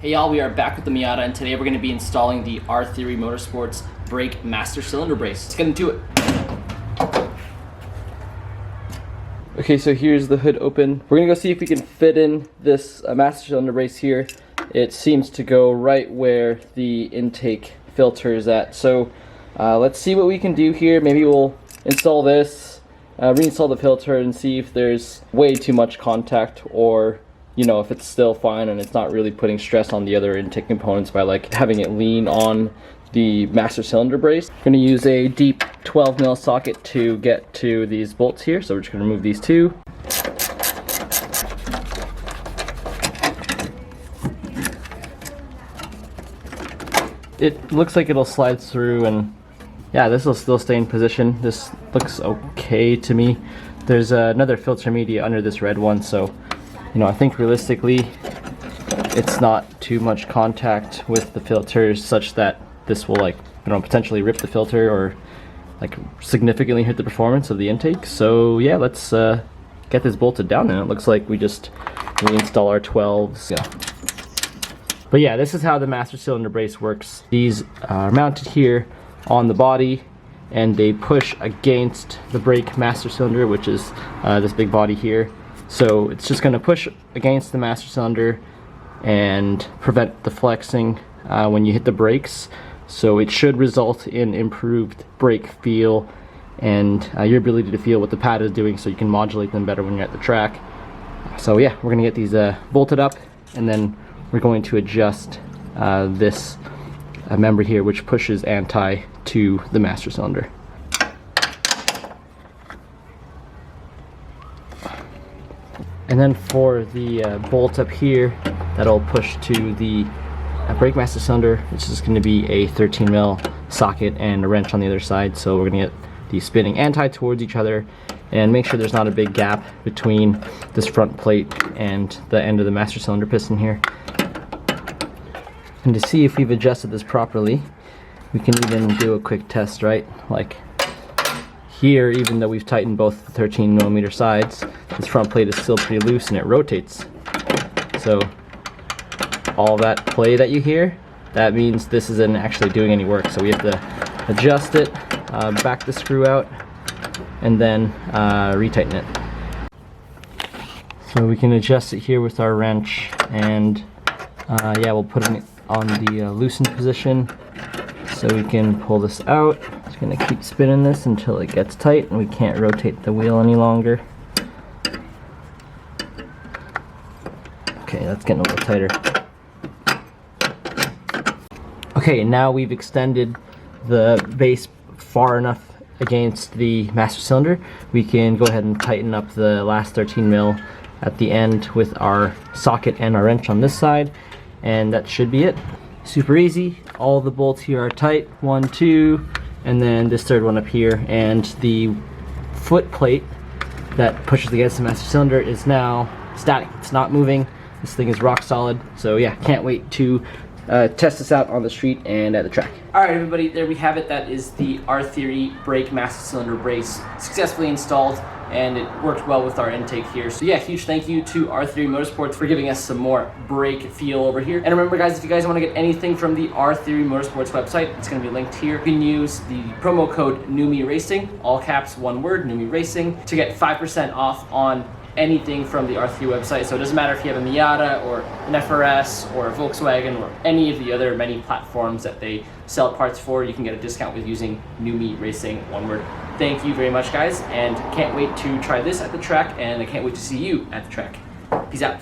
Hey y'all, we are back with the Miata, and today we're going to be installing the RTheory Motorsports brake master cylinder brace. Let's get into it. Okay, so here's the hood open. We're going to go see if we can fit in this master cylinder brace here. It seems to go right where the intake filter is at. So let's see what we can do here. Maybe we'll install this, reinstall the filter, and see if there's way too much contact, or you know, if it's still fine and it's not really putting stress on the other intake components by like having it lean on the master cylinder brace. I'm going to use a deep 12 mil socket to get to these bolts here, so we're just going to remove these two. It looks like it'll slide through, and yeah, this will still stay in position. This looks okay to me. There's another filter media under this red one, so you know, I think realistically it's not too much contact with the filters such that this will, like, you know, potentially rip the filter or like significantly hurt the performance of the intake. So yeah, let's get this bolted down, and it looks like we just reinstall our 12s. Yeah. But yeah, this is how the master cylinder brace works. These are mounted here on the body, and they push against the brake master cylinder, which is this big body here. So it's just going to push against the master cylinder and prevent the flexing when you hit the brakes. So it should result in improved brake feel and your ability to feel what the pad is doing, so you can modulate them better when you're at the track. So yeah, we're going to get these bolted up, and then we're going to adjust this member here, which pushes anti to the master cylinder. And then for the bolt up here, that'll push to the brake master cylinder, which is going to be a 13 mil socket and a wrench on the other side. So we're going to get these spinning anti towards each other, and make sure there's not a big gap between this front plate and the end of the master cylinder piston here. And to see if we've adjusted this properly, we can even do a quick test, right? Like here, even though we've tightened both the 13 millimeter sides, this front plate is still pretty loose and it rotates. So all that play that you hear, that means this isn't actually doing any work. So we have to adjust it, back the screw out, and then retighten it. So we can adjust it here with our wrench, and yeah, we'll put it on the loosened position so we can pull this out. Just gonna keep spinning this until it gets tight and we can't rotate the wheel any longer. Okay, that's getting a little tighter. Okay, now we've extended the base far enough against the master cylinder. We can go ahead and tighten up the last 13 mil at the end with our socket and our wrench on this side, and that should be it. Super easy. All the bolts here are tight, 1, 2, and then this third one up here, and the foot plate that pushes against the master cylinder is now static. It's not moving. This thing is rock solid. So yeah, can't wait to test this out on the street and at the track. Alright everybody, there we have it. That is the RTheory brake master cylinder brace successfully installed, and it worked well with our intake here. So yeah, huge thank you to RTheory Motorsports for giving us some more brake feel over here. And remember guys, if you guys want to get anything from the RTheory Motorsports website, it's going to be linked here. You can use the promo code NewMeRacing, all caps, one word, NewMeRacing, to get 5% off on anything from the RTheory website. So it doesn't matter if you have a Miata or an FRS or a Volkswagen or any of the other many platforms that they sell parts for, you can get a discount with using NewMeRacing, one word. Thank you very much guys, and can't wait to try this at the track, and I can't wait to see you at the track. Peace out.